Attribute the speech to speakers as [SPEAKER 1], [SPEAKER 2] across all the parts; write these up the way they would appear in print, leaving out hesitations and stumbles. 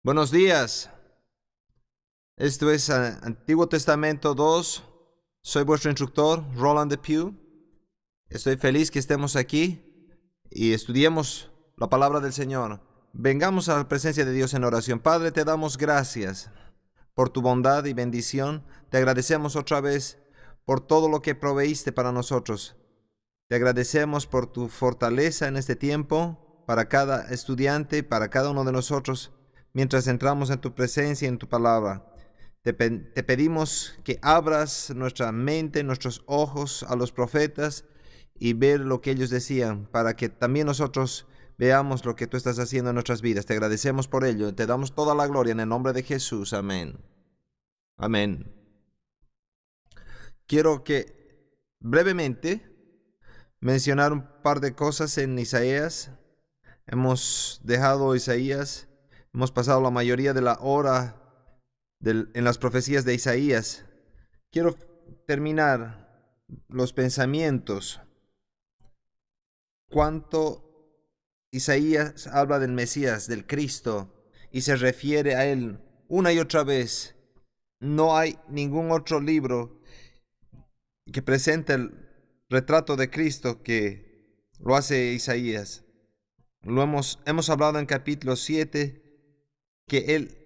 [SPEAKER 1] Buenos días. Esto es Antiguo Testamento 2. Soy vuestro instructor, Roland Depew. Estoy feliz que estemos aquí y estudiemos la palabra del Señor. Vengamos a la presencia de Dios en oración. Padre, te damos gracias por tu bondad y bendición. Te agradecemos otra vez por todo lo que proveíste para nosotros. Te agradecemos por tu fortaleza en este tiempo para cada estudiante, para cada uno de nosotros, mientras entramos en tu presencia y en tu palabra. Te pedimos que abras nuestra mente, nuestros ojos a los profetas y ver lo que ellos decían, para que también nosotros veamos lo que tú estás haciendo en nuestras vidas. Te agradecemos por ello. Te damos toda la gloria en el nombre de Jesús. Amén. Amén. Quiero que brevemente mencionar un par de cosas en Isaías. Hemos dejado Isaías, hemos pasado la mayoría de la hora en las profecías de Isaías. Quiero terminar los pensamientos. Cuánto Isaías habla del Mesías, del Cristo, y se refiere a él una y otra vez. No hay ningún otro libro que presente el retrato de Cristo que lo hace Isaías. Hemos hablado en capítulo 7 que él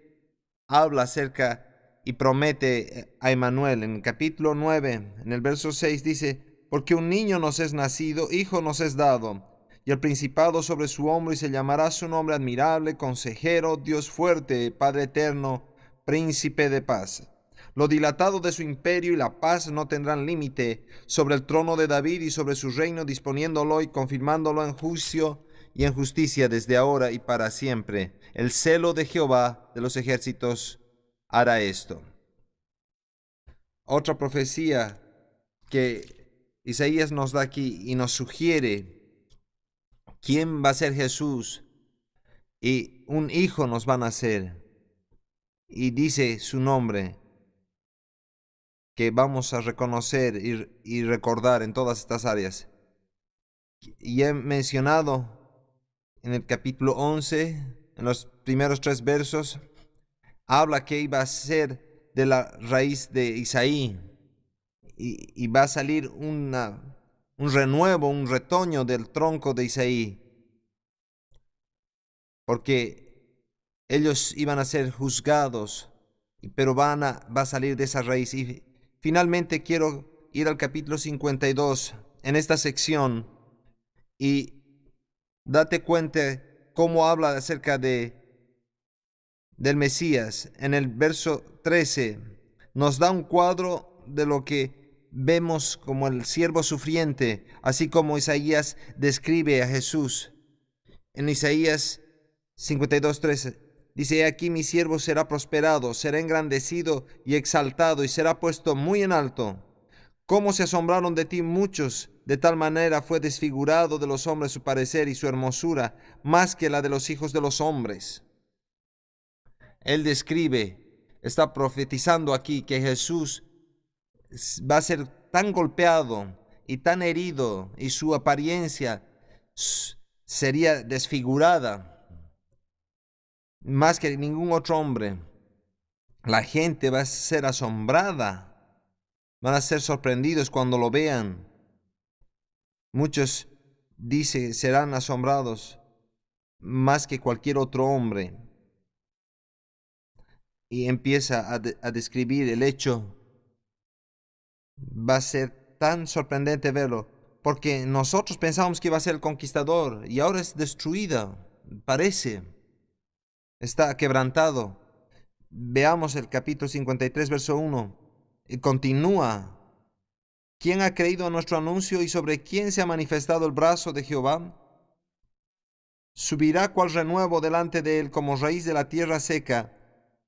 [SPEAKER 1] habla acerca y promete a Emmanuel. En el capítulo 9, en el verso 6 dice: porque un niño nos es nacido, hijo nos es dado, y el principado sobre su hombro, y se llamará su nombre admirable, consejero, Dios fuerte, Padre eterno, príncipe de paz. Lo dilatado de su imperio y la paz no tendrán límite sobre el trono de David y sobre su reino, disponiéndolo y confirmándolo en juicio y en justicia desde ahora y para siempre. El celo de Jehová de los ejércitos hará esto. Otra profecía que Isaías nos da aquí y nos sugiere quién va a ser Jesús, y un hijo nos va a nacer, y dice su nombre, que vamos a reconocer y recordar en todas estas áreas. Y he mencionado en el capítulo 11, en los primeros 3 versos, habla que iba a ser de la raíz de Isaí, y va a salir un renuevo, un retoño del tronco de Isaí, porque ellos iban a ser juzgados, pero va a salir de esa raíz. Y finalmente quiero ir al capítulo 52 en esta sección y date cuenta cómo habla acerca del Mesías. En el verso 13 nos da un cuadro de lo que vemos como el siervo sufriente, así como Isaías describe a Jesús. En Isaías 52:13 dice: "He aquí mi siervo será prosperado, será engrandecido y exaltado, y será puesto muy en alto. Cómo se asombraron de ti muchos, de tal manera fue desfigurado de los hombres su parecer y su hermosura, más que la de los hijos de los hombres". Él está profetizando aquí que Jesús va a ser tan golpeado y tan herido, y su apariencia sería desfigurada más que ningún otro hombre. La gente va a ser asombrada, van a ser sorprendidos cuando lo vean. Muchos, dice, serán asombrados más que cualquier otro hombre. Y empieza a describir el hecho. Va a ser tan sorprendente verlo, porque nosotros pensábamos que iba a ser el conquistador y ahora es destruida, parece. Está quebrantado. Veamos el capítulo 53, verso 1. Y continúa: ¿quién ha creído a nuestro anuncio, y sobre quién se ha manifestado el brazo de Jehová? Subirá cual renuevo delante de él, como raíz de la tierra seca.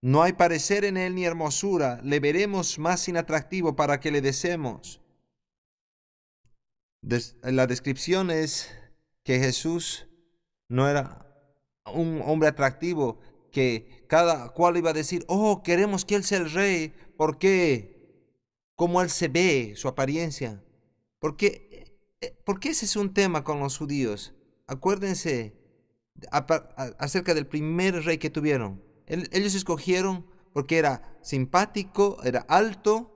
[SPEAKER 1] No hay parecer en él ni hermosura. Le veremos más inatractivo para que le deseemos. La descripción es que Jesús no era un hombre atractivo, que cada cual iba a decir: oh, queremos que él sea el rey. ¿Por qué? Cómo él se ve, su apariencia. Porque ese es un tema con los judíos. Acuérdense acerca del primer rey que tuvieron. Ellos escogieron porque era simpático, era alto,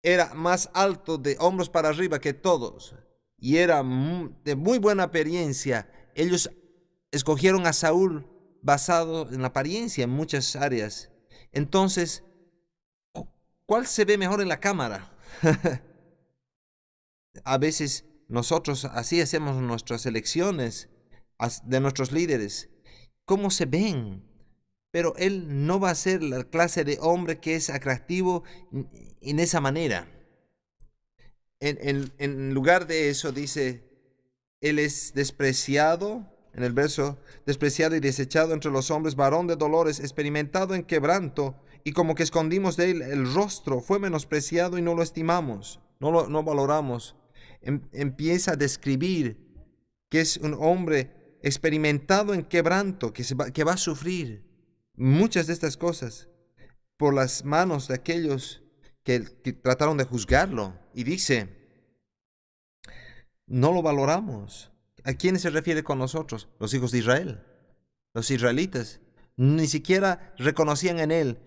[SPEAKER 1] era más alto de hombros para arriba que todos y era de muy buena apariencia. Ellos escogieron a Saúl basado en la apariencia en muchas áreas. Entonces, ¿cuál se ve mejor en la cámara? A veces nosotros así hacemos nuestras elecciones de nuestros líderes. ¿Cómo se ven? Pero él no va a ser la clase de hombre que es atractivo en esa manera. En lugar de eso dice, él es despreciado, en el verso, despreciado y desechado entre los hombres, varón de dolores, experimentado en quebranto, y como que escondimos de él el rostro, fue menospreciado y no lo estimamos, no valoramos. Empieza a describir que es un hombre experimentado en quebranto, que va a sufrir muchas de estas cosas por las manos de aquellos que trataron de juzgarlo. Y dice, no lo valoramos. ¿A quién se refiere con nosotros? Los hijos de Israel, los israelitas. Ni siquiera reconocían en él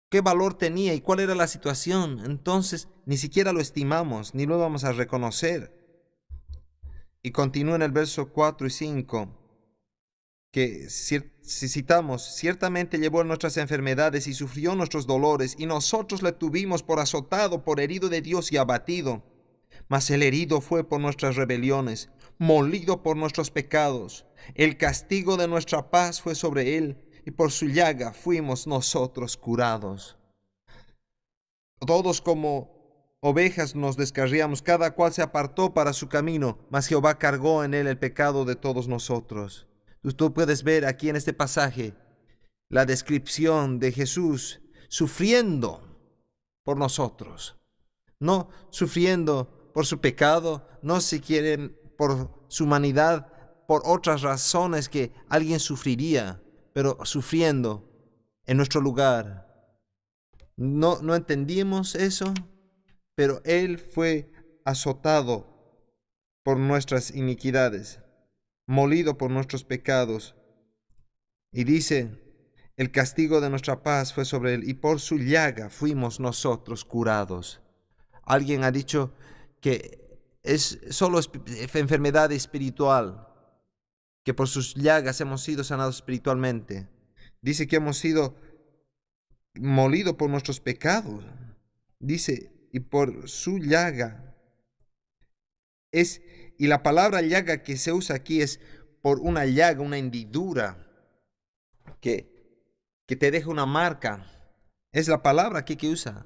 [SPEAKER 1] qué valor tenía y cuál era la situación. Entonces, ni siquiera lo estimamos, ni lo vamos a reconocer. Y continúa en el verso 4 y 5, que si citamos, ciertamente llevó nuestras enfermedades y sufrió nuestros dolores, y nosotros le tuvimos por azotado, por herido de Dios y abatido. Mas el herido fue por nuestras rebeliones, molido por nuestros pecados. El castigo de nuestra paz fue sobre él, y por su llaga fuimos nosotros curados. Todos como ovejas nos descarriamos, cada cual se apartó para su camino, mas Jehová cargó en él el pecado de todos nosotros. Tú puedes ver aquí en este pasaje la descripción de Jesús sufriendo por nosotros, no sufriendo por su pecado, no si quieren por su humanidad, por otras razones que alguien sufriría, pero sufriendo en nuestro lugar. No entendíamos eso, pero Él fue azotado por nuestras iniquidades, molido por nuestros pecados. Y dice, el castigo de nuestra paz fue sobre Él, y por su llaga fuimos nosotros curados. Alguien ha dicho que es solo enfermedad espiritual, que por sus llagas hemos sido sanados espiritualmente. Dice que hemos sido molidos por nuestros pecados. Dice, y por su llaga. Y la palabra llaga que se usa aquí es por una llaga, una hendidura, que te deja una marca. Es la palabra aquí que usa.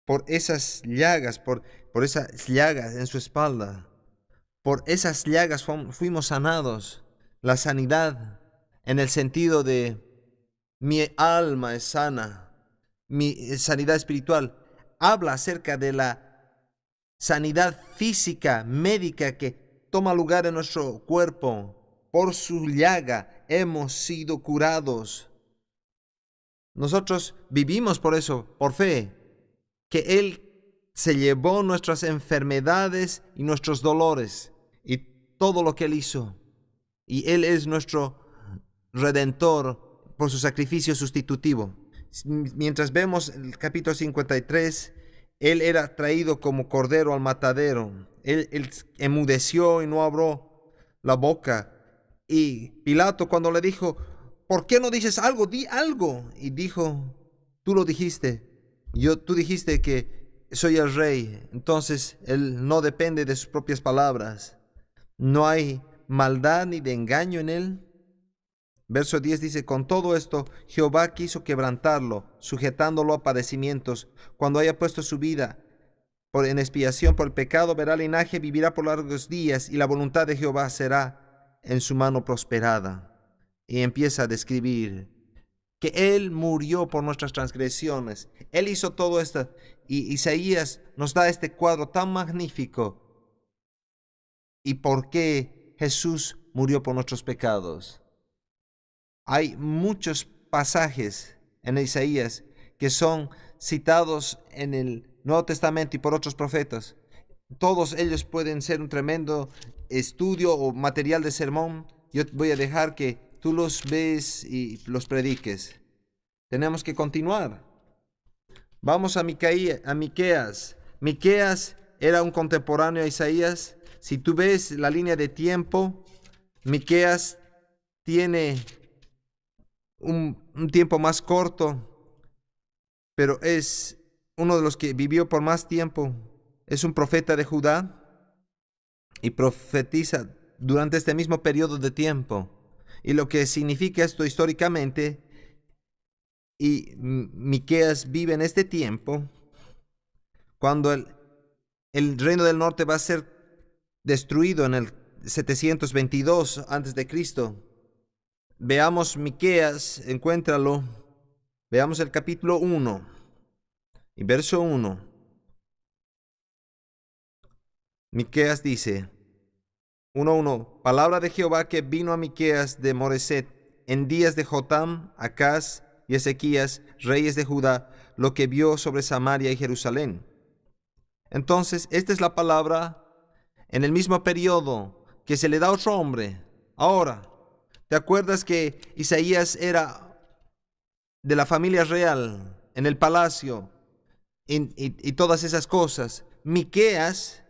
[SPEAKER 1] Por esas llagas, por esas llagas en su espalda. Por esas llagas fuimos sanados. La sanidad en el sentido de mi alma es sana, mi sanidad espiritual. Habla acerca de la sanidad física, médica que toma lugar en nuestro cuerpo. Por su llaga hemos sido curados. Nosotros vivimos por eso, por fe, que Él se llevó nuestras enfermedades y nuestros dolores y todo lo que Él hizo. Y Él es nuestro Redentor por su sacrificio sustitutivo. Mientras vemos el capítulo 53, Él era traído como cordero al matadero. Él enmudeció y no abrió la boca. Y Pilato cuando le dijo, ¿por qué no dices algo? Di algo. Y dijo, tú lo dijiste. Tú dijiste que soy el rey. Entonces Él no depende de sus propias palabras. No hay maldad ni de engaño en Él. Verso 10 dice, con todo esto Jehová quiso quebrantarlo, sujetándolo a padecimientos. Cuando haya puesto su vida en expiación por el pecado, verá linaje, vivirá por largos días, y la voluntad de Jehová será en su mano prosperada. Y empieza a describir que Él murió por nuestras transgresiones. Él hizo todo esto. Y Isaías nos da este cuadro tan magnífico. ¿Y por qué Jesús murió por nuestros pecados? Hay muchos pasajes en Isaías que son citados en el Nuevo Testamento y por otros profetas. Todos ellos pueden ser un tremendo estudio o material de sermón. Yo voy a dejar que tú los ves y los prediques. Tenemos que continuar. Vamos a Miqueas. Miqueas era un contemporáneo a Isaías. Si tú ves la línea de tiempo, Miqueas tiene un tiempo más corto, pero es uno de los que vivió por más tiempo. Es un profeta de Judá y profetiza durante este mismo periodo de tiempo. Y lo que significa esto históricamente, y Miqueas vive en este tiempo, cuando el reino del norte va a ser destruido en el 722 antes de Cristo. Veamos Miqueas, encuéntralo. Veamos el capítulo 1 y verso 1. Miqueas dice, 1:1, palabra de Jehová que vino a Miqueas de Moreset en días de Jotam, Acaz y Ezequías, reyes de Judá, lo que vio sobre Samaria y Jerusalén. Entonces, esta es la palabra en el mismo periodo que se le da a otro hombre. Ahora, ¿te acuerdas que Isaías era de la familia real, en el palacio y todas esas cosas? Miqueas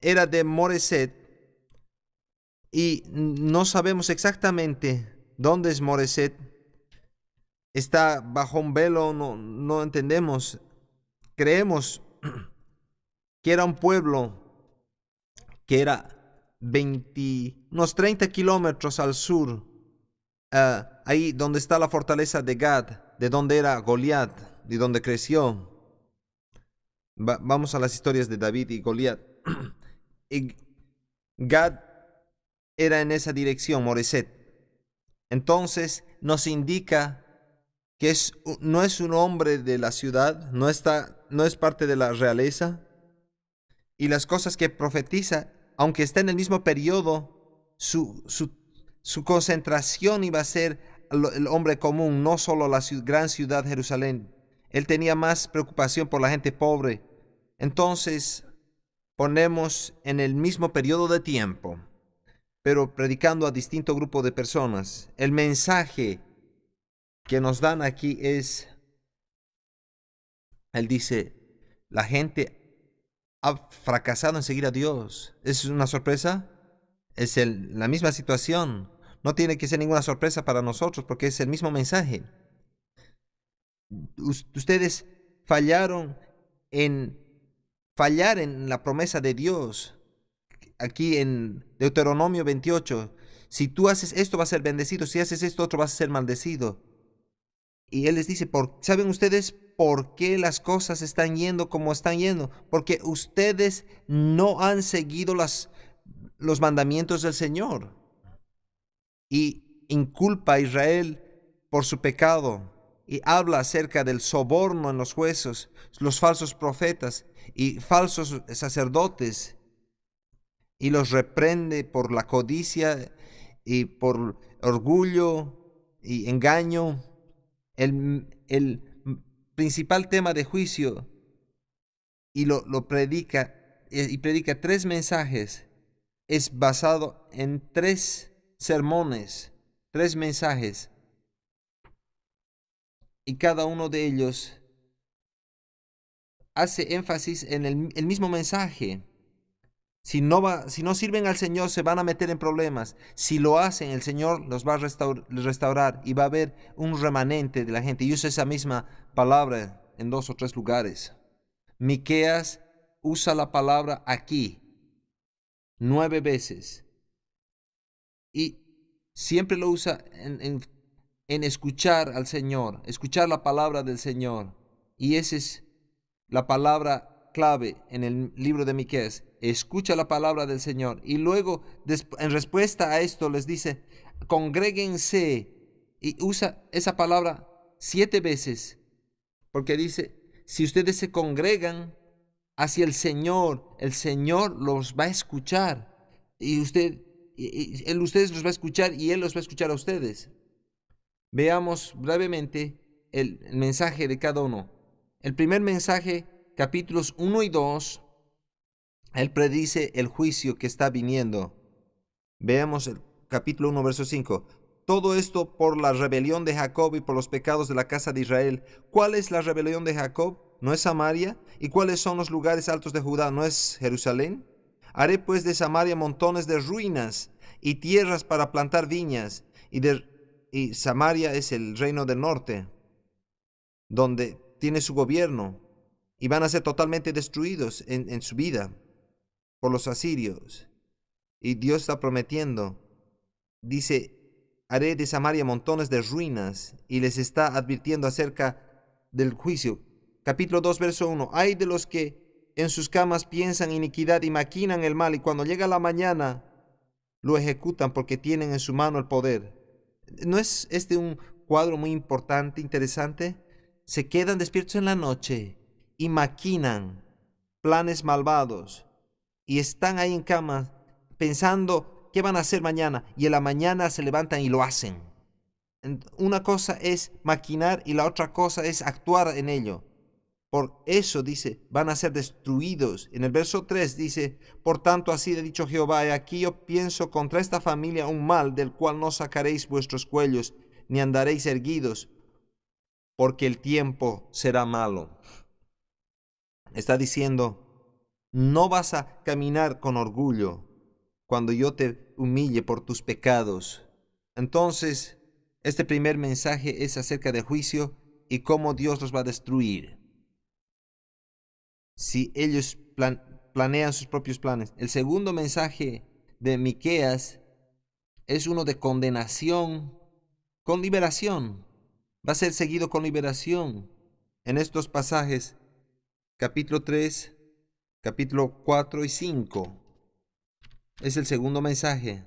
[SPEAKER 1] era de Moreset y no sabemos exactamente dónde es Moreset. Está bajo un velo, no entendemos. Creemos que era un pueblo que era unos 30 kilómetros al sur, ahí donde está la fortaleza de Gad, de donde era Goliat, de donde creció. Vamos a las historias de David y Goliat. Y Gad era en esa dirección, Moreset. Entonces nos indica que no es un hombre de la ciudad, no es parte de la realeza. Y las cosas que profetiza, aunque está en el mismo periodo, su concentración iba a ser el hombre común, no solo la gran ciudad Jerusalén. Él tenía más preocupación por la gente pobre. Entonces, ponemos en el mismo periodo de tiempo, pero predicando a distinto grupo de personas. El mensaje que nos dan aquí es, él dice, la gente ha fracasado en seguir a Dios. ¿Es una sorpresa? Es la misma situación. No tiene que ser ninguna sorpresa para nosotros porque es el mismo mensaje. Ustedes fallaron en la promesa de Dios. Aquí en Deuteronomio 28, si tú haces esto vas a ser bendecido, si haces esto otro vas a ser maldecido. Y Él les dice, ¿saben ustedes por qué las cosas están yendo como están yendo? Porque ustedes no han seguido los mandamientos del Señor. Y inculpa a Israel por su pecado. Y habla acerca del soborno en los jueces, los falsos profetas y falsos sacerdotes. Y los reprende por la codicia y por orgullo y engaño. El principal tema de juicio y lo predica y predica 3 mensajes. Es basado en 3 sermones, 3 mensajes. Y cada uno de ellos hace énfasis en el mismo mensaje. Si no sirven al Señor, se van a meter en problemas. Si lo hacen, el Señor los va a restaurar y va a haber un remanente de la gente. Y usa esa misma palabra en 2 o 3 lugares. Miqueas usa la palabra aquí 9 veces. Y siempre lo usa en escuchar al Señor, escuchar la palabra del Señor. Y esa es la palabra clave en el libro de Miqueas. Escucha la palabra del Señor. Y luego, en respuesta a esto, les dice, congréguense. Y usa esa palabra 7 veces. Porque dice, si ustedes se congregan hacia el Señor los va a escuchar. Y ustedes los va a escuchar y Él los va a escuchar a ustedes. Veamos brevemente el mensaje de cada uno. El primer mensaje, capítulos 1 y 2, Él predice el juicio que está viniendo. Veamos el capítulo 1, verso 5. Todo esto por la rebelión de Jacob y por los pecados de la casa de Israel. ¿Cuál es la rebelión de Jacob? ¿No es Samaria? ¿Y cuáles son los lugares altos de Judá? ¿No es Jerusalén? Haré pues de Samaria montones de ruinas y tierras para plantar viñas. Y Samaria es el reino del norte, donde tiene su gobierno. Y van a ser totalmente destruidos en su vida por los asirios. Y Dios está prometiendo, dice, haré de Samaria montones de ruinas, y les está advirtiendo acerca del juicio. Capítulo 2, verso 1. Hay de los que en sus camas piensan iniquidad y maquinan el mal, y cuando llega la mañana lo ejecutan porque tienen en su mano el poder. ¿No es este un cuadro muy importante, interesante? Se quedan despiertos en la noche y maquinan planes malvados, y están ahí en cama pensando qué van a hacer mañana, y en la mañana se levantan y lo hacen. Una cosa es maquinar y la otra cosa es actuar en ello. Por eso dice, van a ser destruidos. En el verso 3 dice, por tanto así ha dicho Jehová, he aquí yo pienso contra esta familia un mal del cual no sacaréis vuestros cuellos, ni andaréis erguidos, porque el tiempo será malo. Está diciendo, no vas a caminar con orgullo cuando yo te humille por tus pecados. Entonces, este primer mensaje es acerca del juicio y cómo Dios los va a destruir si ellos planean sus propios planes. El segundo mensaje de Miqueas es uno de condenación con liberación. Va a ser seguido con liberación en estos pasajes, capítulo 3, capítulo 4 y 5. Es el segundo mensaje.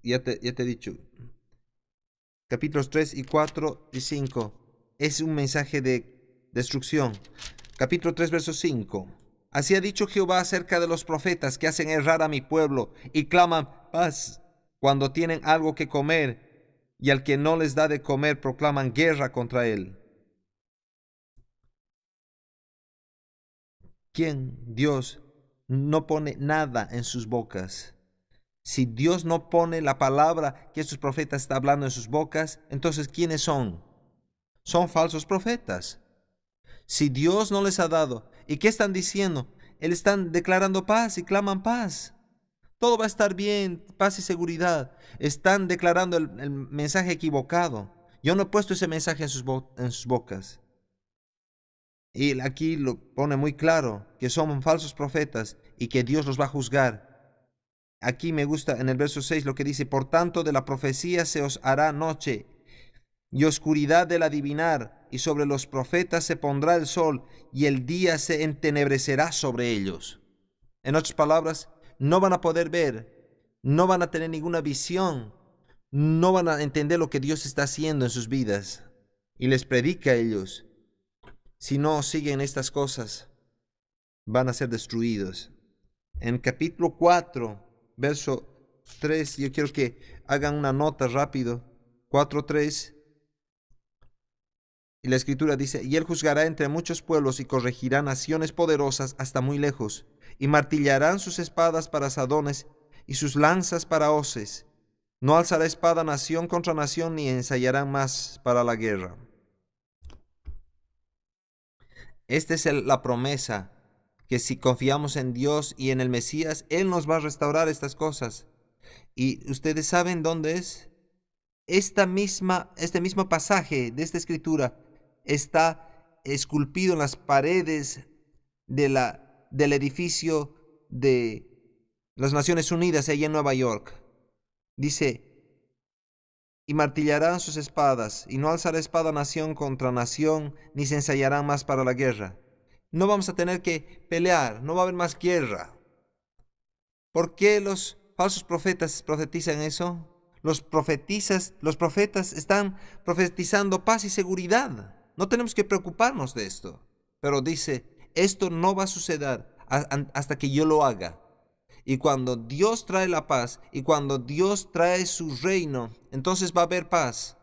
[SPEAKER 1] Ya te he dicho. Capítulos 3 y 4 y 5. Es un mensaje de destrucción. Capítulo 3, verso 5. Así ha dicho Jehová acerca de los profetas que hacen errar a mi pueblo y claman paz cuando tienen algo que comer, y al que no les da de comer proclaman guerra contra él. ¿Quién? Dios no pone nada en sus bocas. Si Dios no pone la palabra que estos profetas están hablando en sus bocas, entonces ¿quiénes son? Son falsos profetas. Si Dios no les ha dado, ¿y qué están diciendo? Están declarando paz y claman paz. Todo va a estar bien, paz y seguridad. Están declarando el mensaje equivocado. Yo no he puesto ese mensaje en sus bocas. Y aquí lo pone muy claro, que son falsos profetas y que Dios los va a juzgar. Aquí me gusta en el verso 6 lo que dice, por tanto de la profecía se os hará noche y oscuridad del adivinar, y sobre los profetas se pondrá el sol, y el día se entenebrecerá sobre ellos. En otras palabras, no van a poder ver, no van a tener ninguna visión, no van a entender lo que Dios está haciendo en sus vidas. Y les predica a ellos. Si no siguen estas cosas, van a ser destruidos. En capítulo 4, verso 3, yo quiero que hagan una nota rápido. 4:3. Y la escritura dice, y él juzgará entre muchos pueblos y corregirá naciones poderosas hasta muy lejos, y martillarán sus espadas para asadones y sus lanzas para hoces. No alzará espada nación contra nación, ni ensayarán más para la guerra. Esta es la promesa, que si confiamos en Dios y en el Mesías, Él nos va a restaurar estas cosas. ¿Y ustedes saben dónde es? Este mismo pasaje de esta escritura está esculpido en las paredes del edificio de las Naciones Unidas allá en Nueva York. Dice, y martillarán sus espadas, y no alzará espada nación contra nación, ni se ensayarán más para la guerra. No vamos a tener que pelear, no va a haber más guerra. ¿Por qué los falsos profetas profetizan eso? Los profetas están profetizando paz y seguridad. No tenemos que preocuparnos de esto. Pero dice, esto no va a suceder hasta que yo lo haga. Y cuando Dios trae la paz y cuando Dios trae su reino, entonces va a haber paz.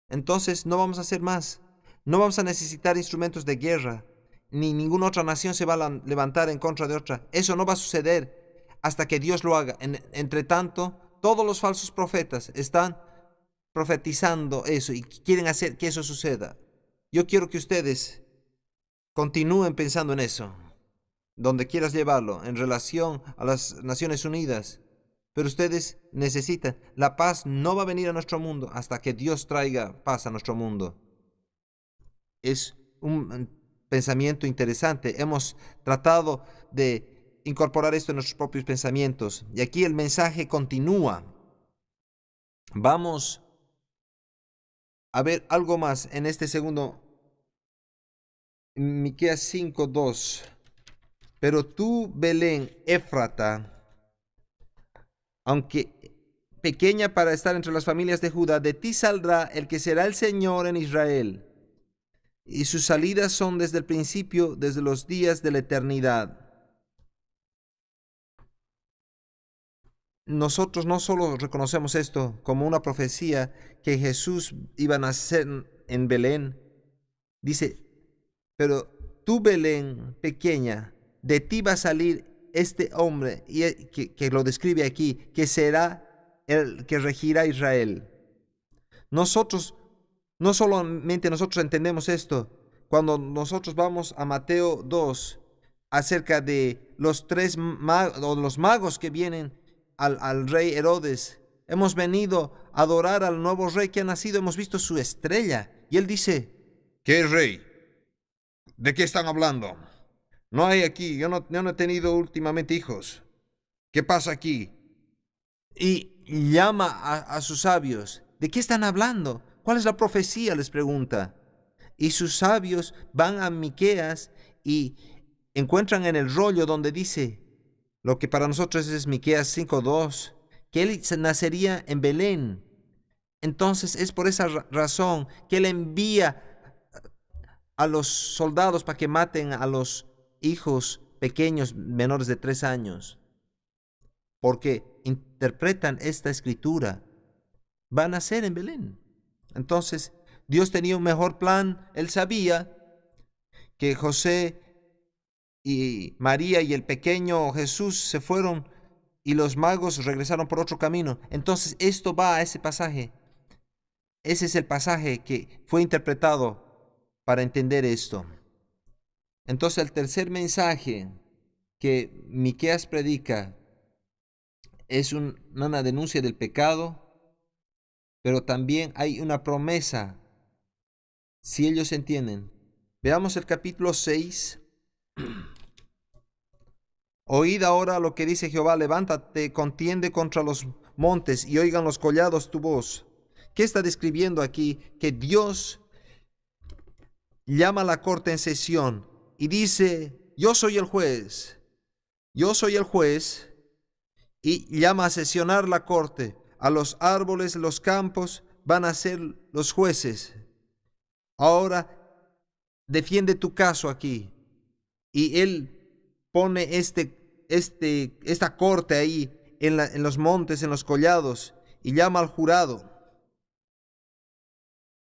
[SPEAKER 1] Entonces no vamos a hacer más. No vamos a necesitar instrumentos de guerra, ni ninguna otra nación se va a levantar en contra de otra. Eso no va a suceder hasta que Dios lo haga. Entre tanto, todos los falsos profetas están profetizando eso y quieren hacer que eso suceda. Yo quiero que ustedes continúen pensando en eso, donde quieras llevarlo, en relación a las Naciones Unidas. Pero ustedes necesitan, la paz no va a venir a nuestro mundo hasta que Dios traiga paz a nuestro mundo. Es un pensamiento interesante. Hemos tratado de incorporar esto en nuestros propios pensamientos. Y aquí el mensaje continúa. Vamos a ver algo más en este segundo, Miqueas 5:2. Pero tú, Belén, Éfrata, aunque pequeña para estar entre las familias de Judá, de ti saldrá el que será el Señor en Israel, y sus salidas son desde el principio, desde los días de la eternidad. Nosotros no solo reconocemos esto como una profecía que Jesús iba a nacer en Belén, dice, pero tú, Belén, pequeña, de ti va a salir este hombre, y que lo describe aquí, que será el que regirá Israel. Nosotros, no solamente nosotros entendemos esto, cuando nosotros vamos a Mateo 2, acerca de los los magos que vienen al rey Herodes. Hemos venido a adorar al nuevo rey que ha nacido, hemos visto su estrella. Y él dice, ¿qué rey? ¿De qué están hablando? No hay aquí, yo no he tenido últimamente hijos. ¿Qué pasa aquí? Y llama a sus sabios. ¿De qué están hablando? ¿Cuál es la profecía?, les pregunta. Y sus sabios van a Miqueas y encuentran en el rollo donde dice, lo que para nosotros es Miqueas 5:2, que él nacería en Belén. Entonces es por esa razón que él envía a los soldados para que maten a los hijos pequeños menores de 3 años. Porque interpretan esta escritura. Van a ser en Belén. Entonces, Dios tenía un mejor plan. Él sabía que José y María y el pequeño Jesús se fueron y los magos regresaron por otro camino. Entonces, esto va a ese pasaje. Ese es el pasaje que fue interpretado para entender esto. Entonces, el tercer mensaje que Miqueas predica es una denuncia del pecado, pero también hay una promesa, si ellos entienden. Veamos el capítulo 6. Oíd ahora lo que dice Jehová, levántate, contiende contra los montes y oigan los collados tu voz. ¿Qué está describiendo aquí? Que Dios llama a la corte en sesión y dice, yo soy el juez, y llama a sesionar la corte. A los árboles, los campos van a ser los jueces. Ahora defiende tu caso aquí. Y él pone esta corte ahí en los montes, en los collados, y llama al jurado.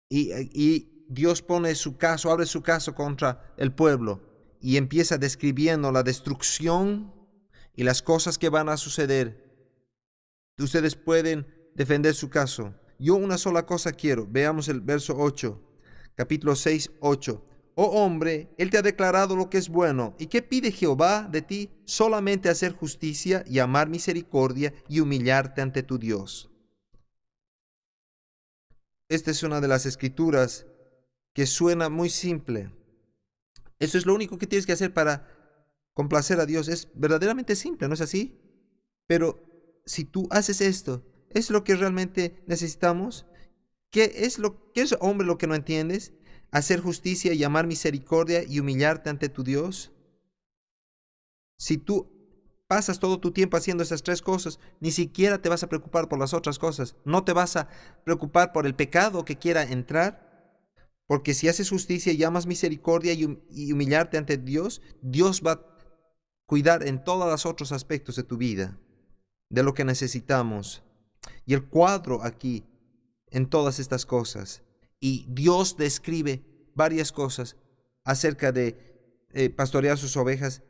[SPEAKER 1] Y Dios pone su caso, abre su caso contra el pueblo y empieza describiendo la destrucción y las cosas que van a suceder. Ustedes pueden defender su caso. Yo una sola cosa quiero. Veamos el verso 8, capítulo 6, 8. Oh hombre, él te ha declarado lo que es bueno. ¿Y qué pide Jehová de ti? Solamente hacer justicia y amar misericordia y humillarte ante tu Dios. Esta es una de las escrituras que suena muy simple. Eso es lo único que tienes que hacer para complacer a Dios. Es verdaderamente simple, ¿no es así? Pero si tú haces esto, ¿es lo que realmente necesitamos? ¿Qué es hombre lo que no entiendes? Hacer justicia y amar misericordia y humillarte ante tu Dios. Si tú pasas todo tu tiempo haciendo esas tres cosas, ni siquiera te vas a preocupar por las otras cosas. No te vas a preocupar por el pecado que quiera entrar. Porque si haces justicia y amas misericordia y humillarte ante Dios, Dios va a cuidar en todos los otros aspectos de tu vida, de lo que necesitamos. Y el cuadro aquí, en todas estas cosas. Y Dios describe varias cosas acerca de pastorear sus ovejas.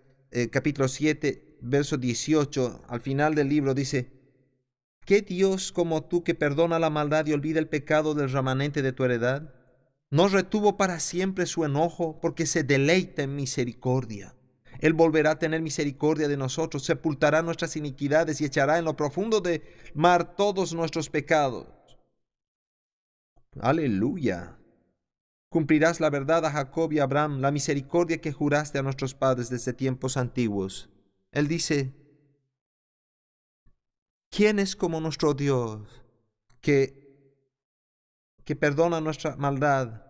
[SPEAKER 1] Capítulo 7, verso 18, al final del libro dice, ¿Qué Dios como tú que perdona la maldad y olvida el pecado del remanente de tu heredad? No retuvo para siempre su enojo, porque se deleita en misericordia. Él volverá a tener misericordia de nosotros, sepultará nuestras iniquidades y echará en lo profundo del mar todos nuestros pecados. Aleluya. Cumplirás la verdad a Jacob y a Abraham, la misericordia que juraste a nuestros padres desde tiempos antiguos. Él dice, ¿quién es como nuestro Dios que, que perdona nuestra maldad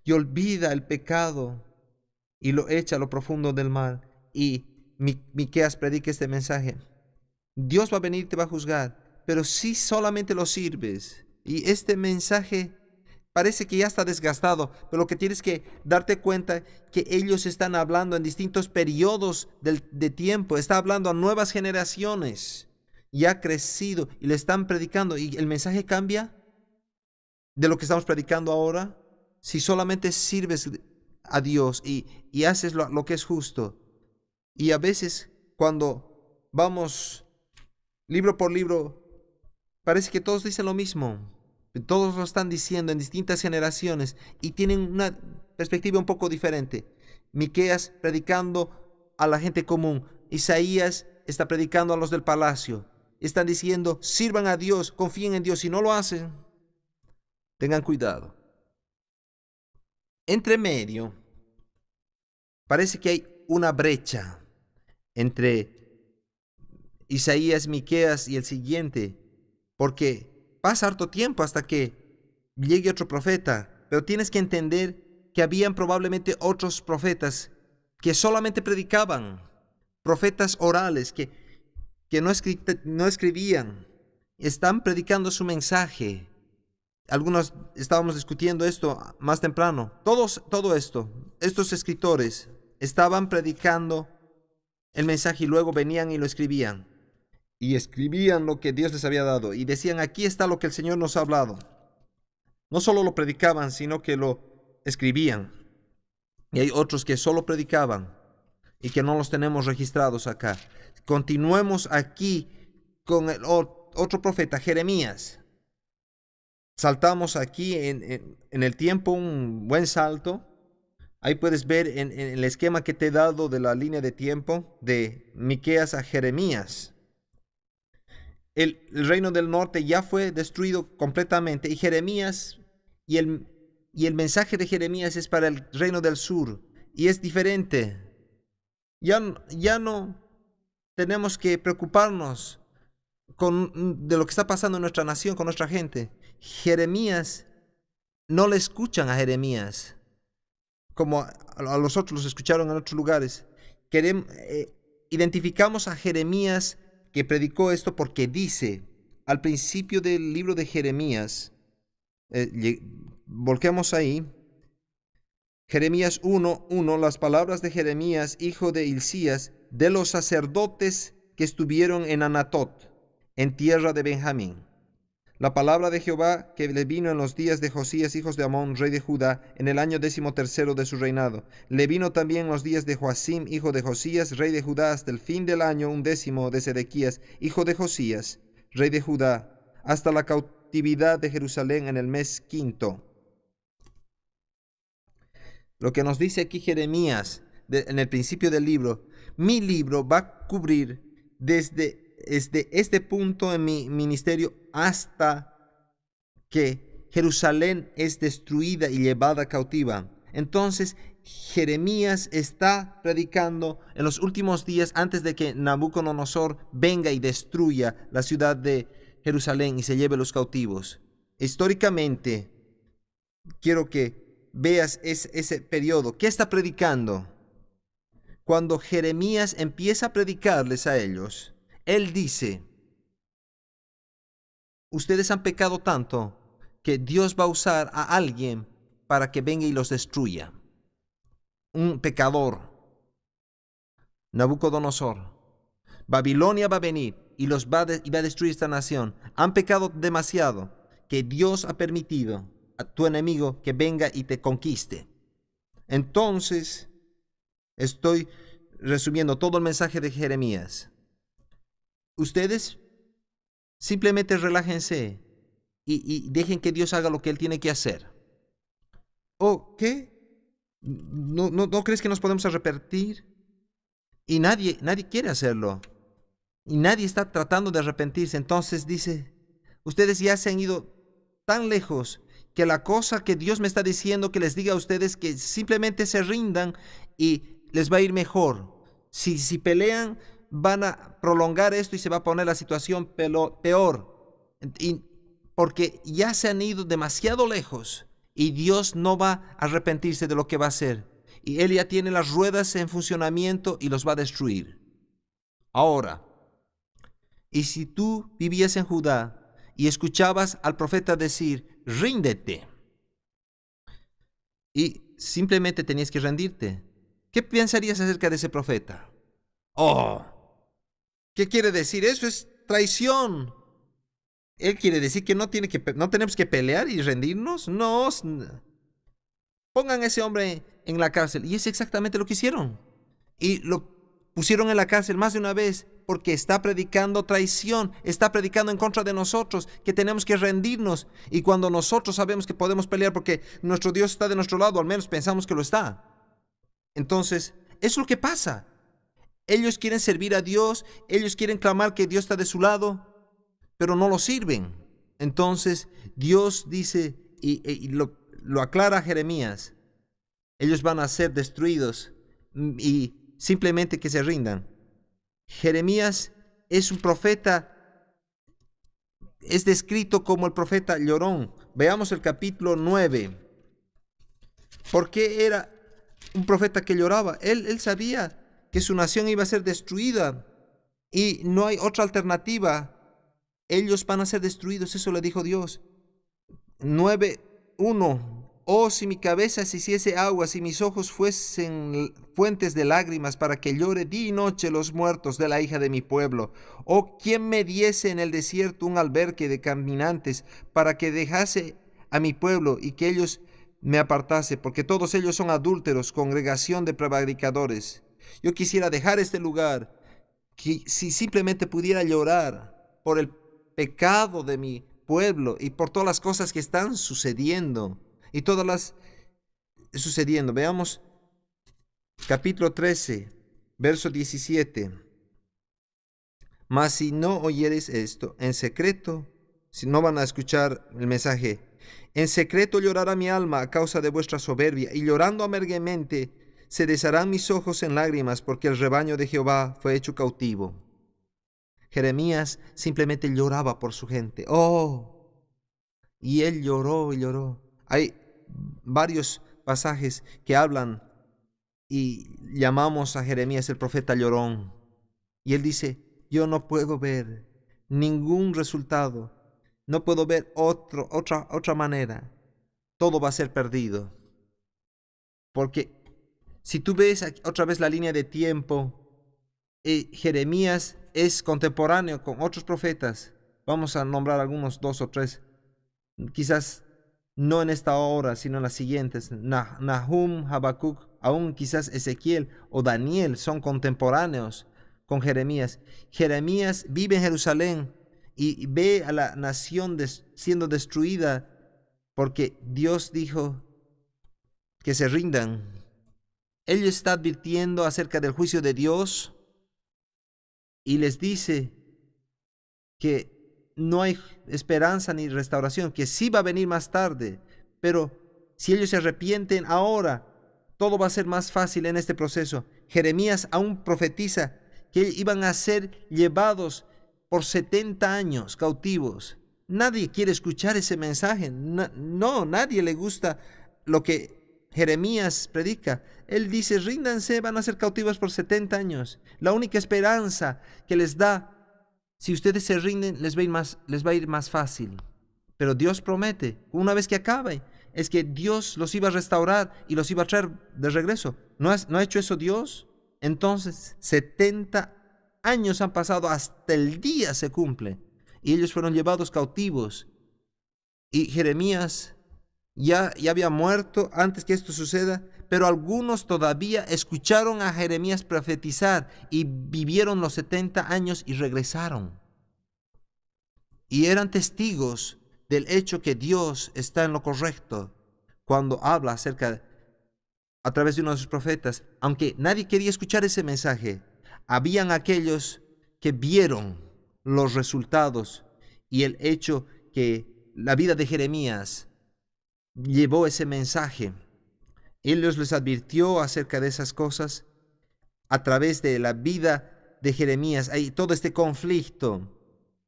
[SPEAKER 1] y olvida el pecado y lo echa a lo profundo del mar? Y Miqueas predica este mensaje. Dios va a venir y te va a juzgar, pero si solamente lo sirves. Y este mensaje parece que ya está desgastado, pero lo que tienes que darte cuenta que ellos están hablando en distintos periodos de tiempo, está hablando a nuevas generaciones, ya ha crecido y le están predicando y el mensaje cambia de lo que estamos predicando ahora. Si solamente sirves a Dios y haces lo que es justo. Y a veces cuando vamos libro por libro, parece que todos dicen lo mismo. Todos lo están diciendo en distintas generaciones y tienen una perspectiva un poco diferente. Miqueas predicando a la gente común. Isaías está predicando a los del palacio. Están diciendo, sirvan a Dios, confíen en Dios. Si no lo hacen, tengan cuidado. Entre medio, parece que hay una brecha entre Isaías, Miqueas y el siguiente, porque pasa harto tiempo hasta que llegue otro profeta, pero tienes que entender que habían probablemente otros profetas que solamente predicaban, profetas orales que no escribían, están predicando su mensaje. Algunos estábamos discutiendo esto más temprano. Todo esto, estos escritores estaban predicando el mensaje y luego venían y lo escribían. Y escribían lo que Dios les había dado. Y decían, aquí está lo que el Señor nos ha hablado. No solo lo predicaban, sino que lo escribían. Y hay otros que solo predicaban y que no los tenemos registrados acá. Continuemos aquí con el otro profeta, Jeremías. Saltamos aquí en el tiempo un buen salto. Ahí puedes ver en el esquema que te he dado de la línea de tiempo de Miqueas a Jeremías. El reino del norte ya fue destruido completamente y Jeremías y el mensaje de Jeremías es para el reino del sur y es diferente. Ya no tenemos que preocuparnos de lo que está pasando en nuestra nación, con nuestra gente. Jeremías, no le escuchan a Jeremías como a los otros los escucharon en otros lugares. Identificamos a Jeremías que predicó esto porque dice al principio del libro de Jeremías, volquemos ahí, Jeremías 1:1, las palabras de Jeremías, hijo de Hilcías, de los sacerdotes que estuvieron en Anatot, en tierra de Benjamín. La palabra de Jehová que le vino en los días de Josías, hijo de Amón, rey de Judá, en el año 13 de su reinado. Le vino también en los días de Joacim, hijo de Josías, rey de Judá, hasta el fin del año 11 de Sedequías, hijo de Josías, rey de Judá, hasta la cautividad de Jerusalén en el mes 5. Lo que nos dice aquí Jeremías en el principio del libro, mi libro va a cubrir desde este punto en mi ministerio hasta que Jerusalén es destruida y llevada cautiva. Entonces Jeremías está predicando en los últimos días antes de que Nabucodonosor venga y destruya la ciudad de Jerusalén y se lleve los cautivos. Históricamente, quiero que veas ese periodo. ¿Qué está predicando? Cuando Jeremías empieza a predicarles a ellos, él dice, ustedes han pecado tanto que Dios va a usar a alguien para que venga y los destruya. Un pecador, Nabucodonosor. Babilonia va a venir y va a destruir esta nación. Han pecado demasiado que Dios ha permitido a tu enemigo que venga y te conquiste. Entonces, estoy resumiendo todo el mensaje de Jeremías. Ustedes Simplemente relájense y dejen que Dios haga lo que Él tiene que hacer. ¿O qué? ¿No crees que nos podemos arrepentir? Y nadie quiere hacerlo. Y nadie está tratando de arrepentirse. Entonces dice, ustedes ya se han ido tan lejos que la cosa que Dios me está diciendo que les diga a ustedes que simplemente se rindan y les va a ir mejor. Si pelean, van a prolongar esto y se va a poner la situación peor. Porque ya se han ido demasiado lejos y Dios no va a arrepentirse de lo que va a hacer. Y Él ya tiene las ruedas en funcionamiento y los va a destruir. Ahora, y si tú vivías en Judá y escuchabas al profeta decir, ríndete, y simplemente tenías que rendirte, ¿qué pensarías acerca de ese profeta? Oh, ¿qué quiere decir? Eso es traición. Él quiere decir que no tenemos que pelear y rendirnos. No, pongan a ese hombre en la cárcel. Y es exactamente lo que hicieron. Y lo pusieron en la cárcel más de una vez porque está predicando traición, está predicando en contra de nosotros, que tenemos que rendirnos. Y cuando nosotros sabemos que podemos pelear porque nuestro Dios está de nuestro lado, al menos pensamos que lo está. Entonces, es lo que pasa. Ellos quieren servir a Dios, ellos quieren clamar que Dios está de su lado, pero no lo sirven. Entonces, Dios dice, y lo aclara Jeremías, ellos van a ser destruidos y simplemente que se rindan. Jeremías es un profeta, es descrito como el profeta llorón. Veamos el capítulo 9. ¿Por qué era un profeta que lloraba? Él sabía que su nación iba a ser destruida y no hay otra alternativa. Ellos van a ser destruidos, eso le dijo Dios. 9:1. Oh, si mi cabeza se hiciese agua, si mis ojos fuesen fuentes de lágrimas, para que llore día y noche los muertos de la hija de mi pueblo. Oh, ¿quién me diese en el desierto un albergue de caminantes, para que dejase a mi pueblo y que ellos me apartase? Porque todos ellos son adúlteros, congregación de prevaricadores. Yo quisiera dejar este lugar, que si simplemente pudiera llorar por el pecado de mi pueblo y por todas las cosas que están sucediendo. Y todas las sucediendo. Veamos capítulo 13, verso 17. Mas si no oyeres esto, en secreto, si no van a escuchar el mensaje, en secreto llorará mi alma a causa de vuestra soberbia, y llorando amargamente se desharán mis ojos en lágrimas, porque el rebaño de Jehová fue hecho cautivo. Jeremías simplemente lloraba por su gente. Oh, y él lloró y lloró. Hay varios pasajes que hablan y llamamos a Jeremías el profeta llorón. Y él dice, yo no puedo ver ningún resultado, no puedo ver otra manera. Todo va a ser perdido. Porque si tú ves otra vez la línea de tiempo, Jeremías es contemporáneo con otros profetas. Vamos a nombrar algunos, 2 o 3. Quizás no en esta hora, sino en las siguientes. Nahum, Habacuc, aún quizás Ezequiel o Daniel son contemporáneos con Jeremías. Jeremías vive en Jerusalén y ve a la nación siendo destruida porque Dios dijo que se rindan. Él está advirtiendo acerca del juicio de Dios y les dice que no hay esperanza ni restauración, que sí va a venir más tarde, pero si ellos se arrepienten ahora, todo va a ser más fácil en este proceso. Jeremías aún profetiza que iban a ser llevados por 70 años cautivos. Nadie quiere escuchar ese mensaje. No, nadie le gusta lo que Jeremías predica. Él dice, ríndanse, van a ser cautivos por 70 años. La única esperanza que les da, si ustedes se rinden, les va a ir más fácil. Pero Dios promete, una vez que acabe, es que Dios los iba a restaurar y los iba a traer de regreso. ¿No ha hecho eso Dios? Entonces, 70 años han pasado, hasta el día se cumple. Y ellos fueron llevados cautivos. Y Jeremías ya había muerto antes que esto suceda, pero algunos todavía escucharon a Jeremías profetizar y vivieron los 70 años y regresaron. y eran testigos del hecho que Dios está en lo correcto cuando habla a través de uno de sus profetas. Aunque nadie quería escuchar ese mensaje, habían aquellos que vieron los resultados y el hecho que la vida de Jeremías llevó ese mensaje. Él les advirtió acerca de esas cosas a través de la vida de Jeremías. Hay todo este conflicto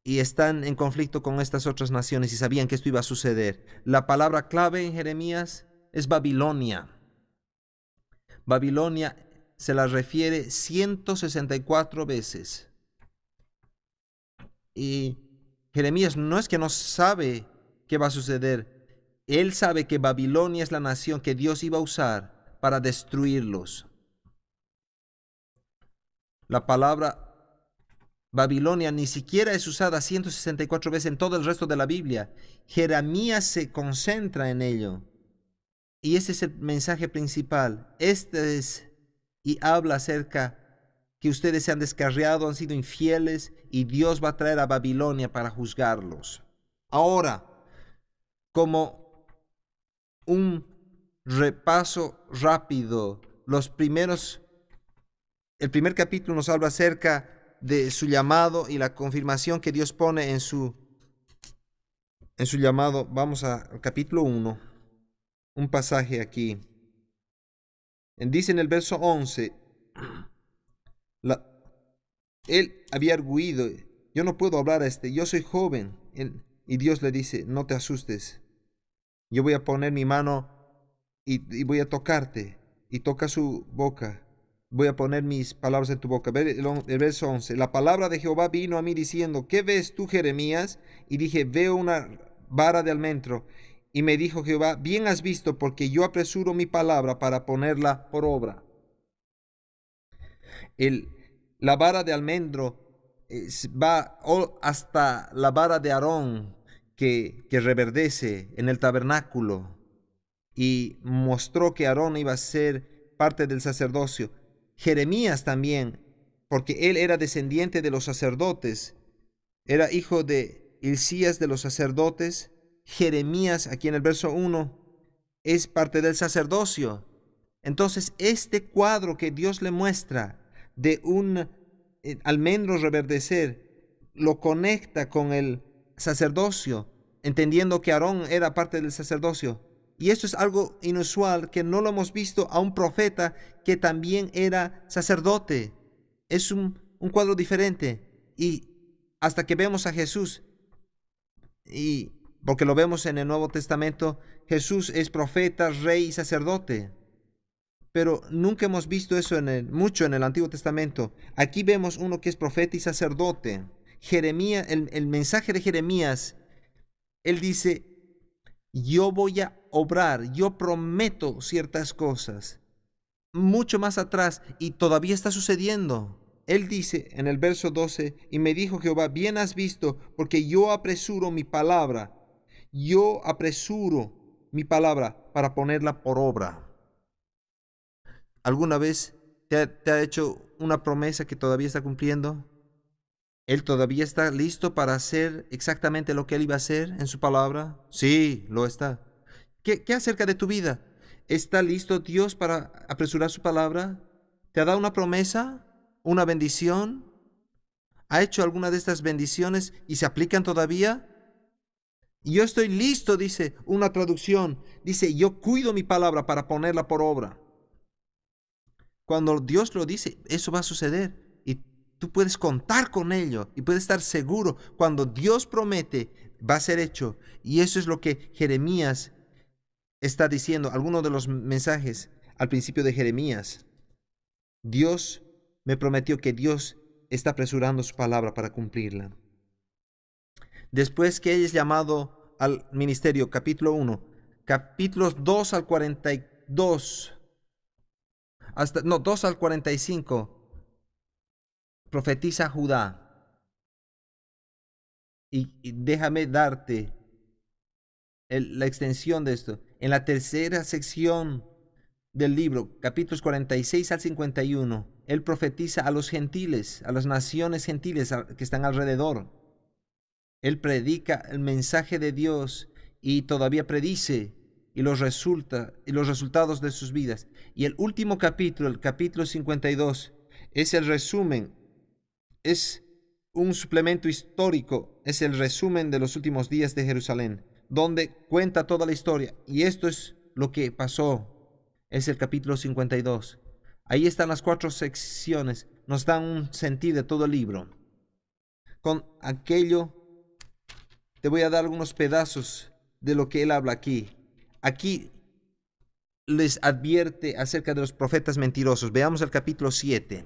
[SPEAKER 1] y están en conflicto con estas otras naciones y sabían que esto iba a suceder. La palabra clave en Jeremías es Babilonia. Babilonia se la refiere 164 veces. Y Jeremías no es que no sabe qué va a suceder. Él sabe que Babilonia es la nación que Dios iba a usar para destruirlos. La palabra Babilonia ni siquiera es usada 164 veces en todo el resto de la Biblia. Jeremías se concentra en ello. Y ese es el mensaje principal. Este es, y habla acerca que ustedes se han descarriado, han sido infieles, y Dios va a traer a Babilonia para juzgarlos. Ahora, como un repaso rápido, el primer capítulo nos habla acerca de su llamado y la confirmación que Dios pone en su llamado. Vamos al capítulo 1, un pasaje aquí. Dice en el verso 11, él había arguido, yo no puedo hablar yo soy joven. Y Dios le dice, no te asustes, yo voy a poner mi mano y voy a tocarte, y toca su boca. Voy a poner mis palabras en tu boca. El verso 11. La palabra de Jehová vino a mí diciendo, ¿qué ves tú, Jeremías? Y dije, veo una vara de almendro. Y me dijo Jehová, bien has visto, porque yo apresuro mi palabra para ponerla por obra. La vara de almendro va hasta la vara de Aarón que reverdece en el tabernáculo. Y mostró que Aarón iba a ser parte del sacerdocio. Jeremías también, porque él era descendiente de los sacerdotes, era hijo de Hilcías de los sacerdotes. Jeremías, aquí en el verso 1, es parte del sacerdocio. Entonces, este cuadro que Dios le muestra de un almendro reverdecer, lo conecta con el sacerdocio, entendiendo que Aarón era parte del sacerdocio. Y esto es algo inusual, que no lo hemos visto a un profeta que también era sacerdote. Es un cuadro diferente. Y hasta que vemos a Jesús, y porque lo vemos en el Nuevo Testamento, Jesús es profeta, rey y sacerdote. Pero nunca hemos visto eso mucho en el Antiguo Testamento. Aquí vemos uno que es profeta y sacerdote. Jeremías, el mensaje de Jeremías, él dice, yo voy a obrar, yo prometo ciertas cosas, mucho más atrás, y todavía está sucediendo. Él dice en el verso 12, y me dijo Jehová, bien has visto, porque yo apresuro mi palabra para ponerla por obra. ¿Alguna vez te ha hecho una promesa que todavía está cumpliendo? ¿Él todavía está listo para hacer exactamente lo que Él iba a hacer en su palabra? Sí, lo está. ¿Qué acerca de tu vida? ¿Está listo Dios para apresurar su palabra? ¿Te ha dado una promesa? ¿Una bendición? ¿Ha hecho alguna de estas bendiciones y se aplican todavía? Yo estoy listo, dice una traducción. Dice, yo cuido mi palabra para ponerla por obra. Cuando Dios lo dice, eso va a suceder. Y tú puedes contar con ello y puedes estar seguro. Cuando Dios promete, va a ser hecho. Y eso es lo que Jeremías está diciendo. Algunos de los mensajes al principio de Jeremías. Dios me prometió que Dios está apresurando su palabra para cumplirla. Después que él es llamado al ministerio, capítulo 1, capítulos 2 al 42, 2 al 45, profetiza Judá. Y déjame darte la extensión de esto. En la tercera sección del libro, capítulos 46 al 51, él profetiza a los gentiles, a las naciones gentiles que están alrededor. Él predica el mensaje de Dios y todavía predice y los resultados de sus vidas. Y el último capítulo, el capítulo 52, es el resumen, es un suplemento histórico, es el resumen de los últimos días de Jerusalén, donde cuenta toda la historia. Y esto es lo que pasó, es el capítulo 52. Ahí están las 4 secciones, nos dan un sentido de todo el libro. Con aquello te voy a dar algunos pedazos de lo que él habla aquí. Aquí les advierte acerca de los profetas mentirosos. Veamos el capítulo 7.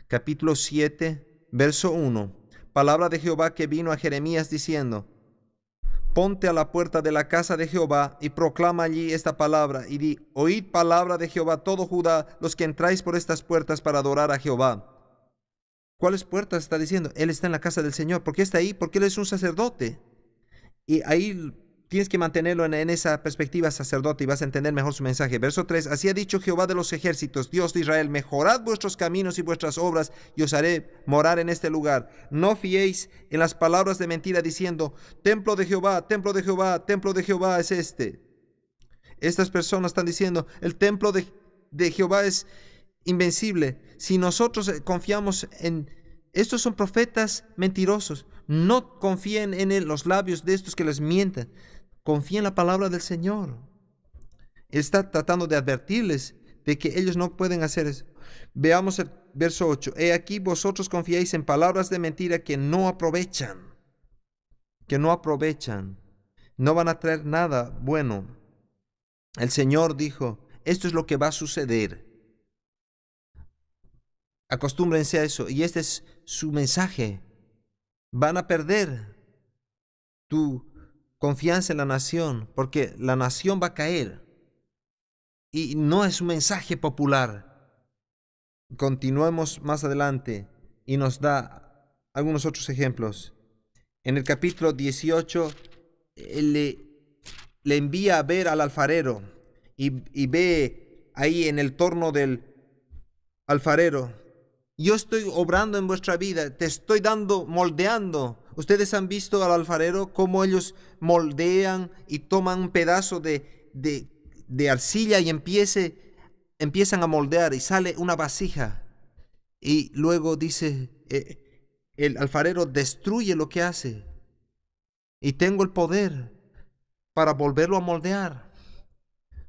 [SPEAKER 1] Capítulo 7, verso 1. Palabra de Jehová que vino a Jeremías diciendo: Ponte a la puerta de la casa de Jehová y proclama allí esta palabra y di: Oíd palabra de Jehová todo Judá, los que entráis por estas puertas para adorar a Jehová. ¿Cuáles puertas está diciendo? Él está en la casa del Señor. ¿Por qué está ahí? Porque él es un sacerdote. Y ahí tienes que mantenerlo en esa perspectiva sacerdote y vas a entender mejor su mensaje. Verso 3. Así ha dicho Jehová de los ejércitos, Dios de Israel: mejorad vuestros caminos y vuestras obras, y os haré morar en este lugar. No fiéis en las palabras de mentira diciendo: templo de Jehová, templo de Jehová, templo de Jehová es este. Estas personas están diciendo: el templo de Jehová es invencible. Si nosotros confiamos en... Estos son profetas mentirosos. No confíen en los labios de estos que les mienten. Confíen en la palabra del Señor. Está tratando de advertirles de que ellos no pueden hacer eso. Veamos el verso 8. He aquí vosotros confiáis en palabras de mentira que no aprovechan. Que no aprovechan. No van a traer nada bueno. El Señor dijo: esto es lo que va a suceder. Acostúmbrense a eso. Y este es su mensaje. Van a perder tu confianza en la nación, porque la nación va a caer. Y no es un mensaje popular. Continuemos más adelante y nos da algunos otros ejemplos. En el capítulo 18 le envía a ver al alfarero y ve ahí en el torno del alfarero: yo estoy obrando en vuestra vida, te estoy moldeando. Ustedes han visto al alfarero cómo ellos moldean y toman un pedazo de arcilla y empiezan a moldear y sale una vasija. Y luego dice, el alfarero destruye lo que hace. Y tengo el poder para volverlo a moldear.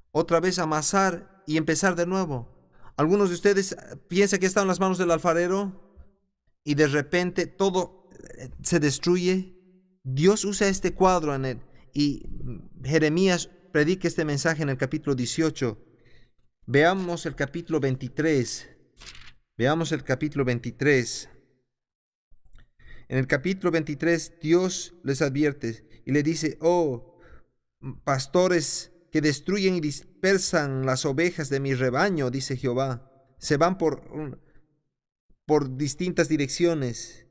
[SPEAKER 1] Otra vez amasar y empezar de nuevo. Algunos de ustedes piensan que están en las manos del alfarero y de repente todo se destruye. Dios usa este cuadro y Jeremías predica este mensaje en el capítulo 18. Veamos el capítulo 23. Veamos el capítulo 23. En el capítulo 23 Dios les advierte y le dice: oh, pastores que destruyen y dispersan las ovejas de mi rebaño, dice Jehová, se van por distintas direcciones,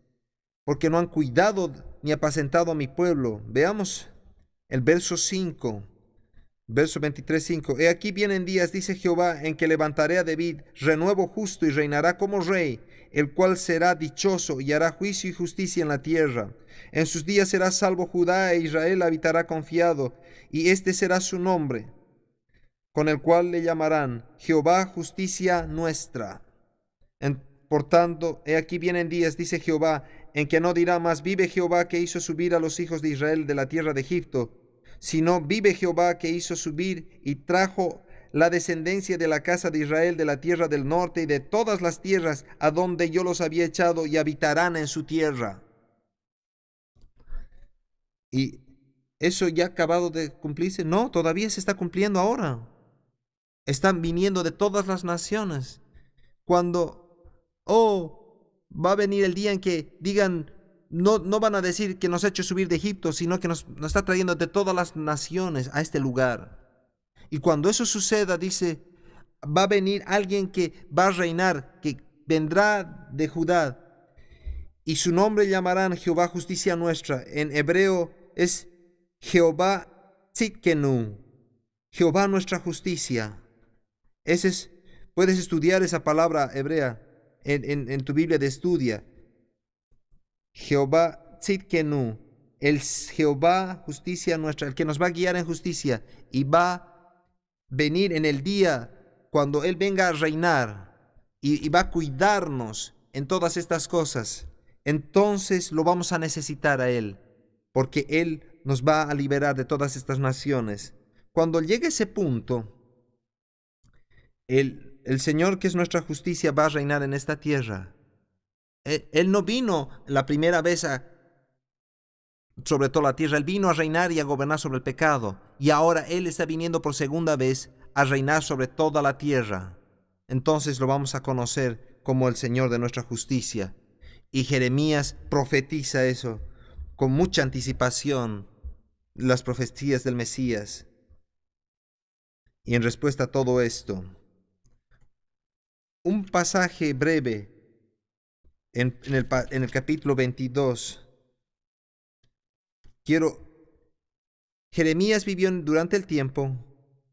[SPEAKER 1] porque no han cuidado ni apacentado a mi pueblo. Veamos el verso 5, verso 23, 5. He aquí vienen días, dice Jehová, en que levantaré a David, renuevo justo, y reinará como rey, el cual será dichoso y hará juicio y justicia en la tierra. En sus días será salvo Judá, e Israel habitará confiado, y este será su nombre, con el cual le llamarán Jehová, justicia nuestra. Por tanto, he aquí vienen días, dice Jehová, en que no dirá más: vive Jehová que hizo subir a los hijos de Israel de la tierra de Egipto, sino: vive Jehová que hizo subir y trajo la descendencia de la casa de Israel de la tierra del norte y de todas las tierras a donde yo los había echado, y habitarán en su tierra. ¿Y eso ya ha acabado de cumplirse? No, todavía se está cumpliendo ahora. Están viniendo de todas las naciones. Cuando, va a venir el día en que digan, no van a decir que nos ha hecho subir de Egipto, sino que nos está trayendo de todas las naciones a este lugar. Y cuando eso suceda, dice, va a venir alguien que va a reinar, que vendrá de Judá, y su nombre llamarán Jehová, justicia nuestra. En hebreo es Jehová Tzidkenu, Jehová nuestra justicia. Puedes estudiar esa palabra hebrea en tu Biblia de estudia. Jehová Tzidkenu, el Jehová justicia nuestra, el que nos va a guiar en justicia, y va a venir en el día cuando Él venga a reinar y va a cuidarnos en todas estas cosas. Entonces lo vamos a necesitar a Él, porque Él nos va a liberar de todas estas naciones. Cuando llegue ese punto, el Señor, que es nuestra justicia, va a reinar en esta tierra. Él no vino la primera vez sobre toda la tierra. Él vino a reinar y a gobernar sobre el pecado. Y ahora Él está viniendo por segunda vez a reinar sobre toda la tierra. Entonces lo vamos a conocer como el Señor de nuestra justicia. Y Jeremías profetiza eso con mucha anticipación, las profecías del Mesías. Y en respuesta a todo esto, un pasaje breve en el capítulo 22. Jeremías vivió durante el tiempo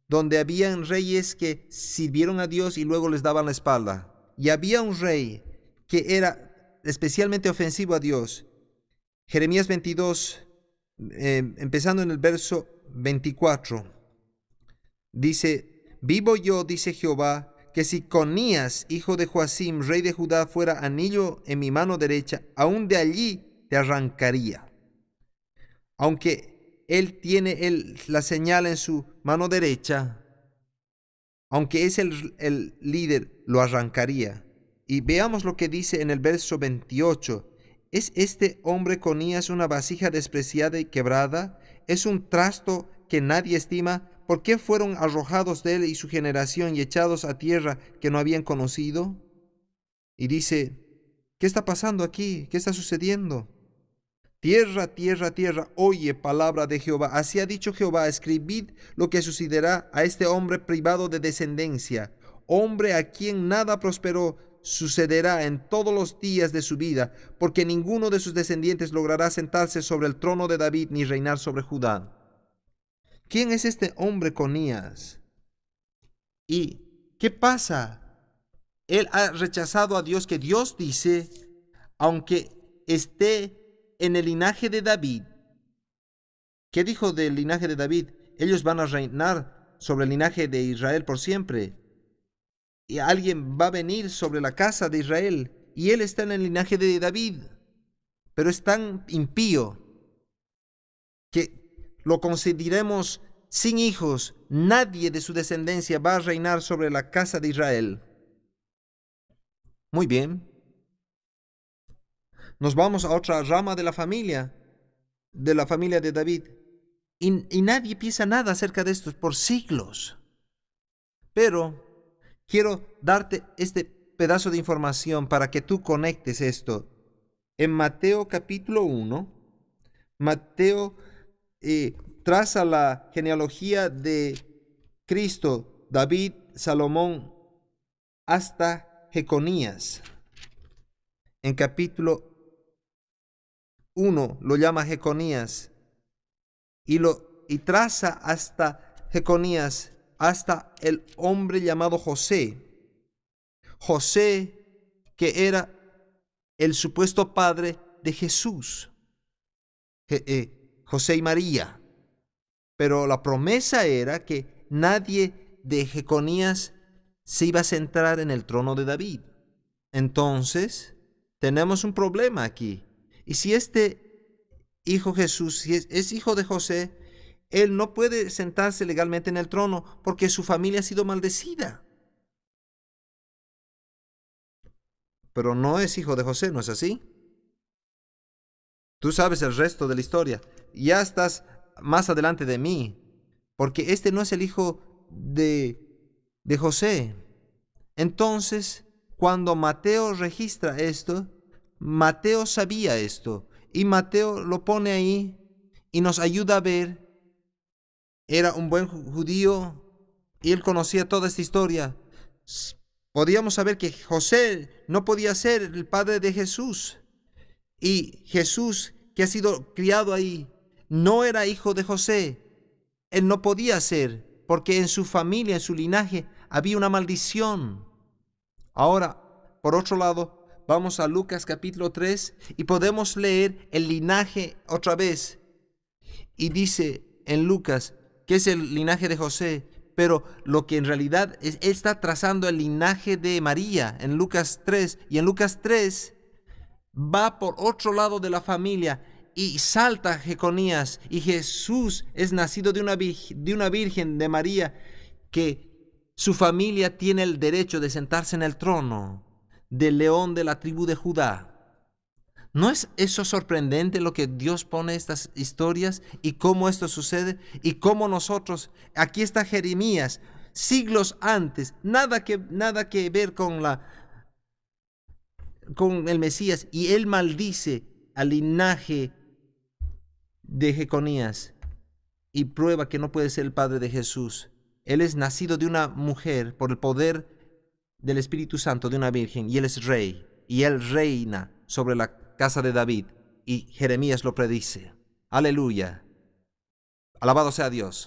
[SPEAKER 1] donde habían reyes que sirvieron a Dios y luego les daban la espalda. Y había un rey que era especialmente ofensivo a Dios. Jeremías 22, empezando en el verso 24, dice: vivo yo, dice Jehová, que si Conías, hijo de Joacim, rey de Judá, fuera anillo en mi mano derecha, aún de allí te arrancaría. Aunque él tiene la señal en su mano derecha, aunque es el líder, lo arrancaría. Y veamos lo que dice en el verso 28. ¿Es este hombre Conías una vasija despreciada y quebrada? ¿Es un trasto que nadie estima? ¿Por qué fueron arrojados de él y su generación y echados a tierra que no habían conocido? Y dice: ¿qué está pasando aquí? ¿Qué está sucediendo? Tierra, tierra, tierra, oye palabra de Jehová. Así ha dicho Jehová: escribid lo que sucederá a este hombre privado de descendencia, hombre a quien nada prosperó sucederá en todos los días de su vida, porque ninguno de sus descendientes logrará sentarse sobre el trono de David ni reinar sobre Judá. ¿Quién es este hombre Conías? ¿Y qué pasa? Él ha rechazado a Dios, que Dios dice, aunque esté en el linaje de David. ¿Qué dijo del linaje de David? Ellos van a reinar sobre el linaje de Israel por siempre. Y alguien va a venir sobre la casa de Israel, y él está en el linaje de David, pero es tan impío que lo consideremos sin hijos. Nadie de su descendencia va a reinar sobre la casa de Israel. Muy bien. Nos vamos a otra rama de la familia de David, y nadie piensa nada acerca de esto por siglos. Pero quiero darte este pedazo de información para que tú conectes esto. En Mateo capítulo 1, Mateo traza la genealogía de Cristo, David, Salomón, hasta Jeconías. En capítulo 1 lo llama Jeconías y traza hasta Jeconías, hasta el hombre llamado José. José, que era el supuesto padre de Jesús. José y María. Pero la promesa era que nadie de Jeconías se iba a sentar en el trono de David. Entonces, tenemos un problema aquí. Y si este hijo Jesús, si es hijo de José, él no puede sentarse legalmente en el trono porque su familia ha sido maldecida. Pero no es hijo de José, ¿no es así? Tú sabes el resto de la historia. Ya estás más adelante de mí, porque este no es el hijo de José. Entonces, cuando Mateo registra esto, Mateo sabía esto, y Mateo lo pone ahí y nos ayuda a ver. Era un buen judío y él conocía toda esta historia. Podíamos saber que José no podía ser el padre de Jesús, y Jesús, que ha sido criado ahí, no era hijo de José. Él no podía ser, porque en su familia, en su linaje, había una maldición. Ahora, por otro lado, vamos a Lucas capítulo 3 y podemos leer el linaje otra vez. Y dice en Lucas que es el linaje de José, pero lo que en realidad es, él está trazando el linaje de María en Lucas 3. Y en Lucas 3 va por otro lado de la familia y salta Jeconías. Y Jesús es nacido de una virgen de María, que su familia tiene el derecho de sentarse en el trono del león de la tribu de Judá. ¿No es eso sorprendente lo que Dios pone estas historias y cómo esto sucede? Y cómo nosotros, aquí está Jeremías, siglos antes, nada que ver con el Mesías, y él maldice al linaje de Jeconías y prueba que no puede ser el padre de Jesús. Él es nacido de una mujer por el poder del Espíritu Santo, de una virgen, y él es rey, y él reina sobre la casa de David, y Jeremías lo predice. Aleluya. Alabado sea Dios.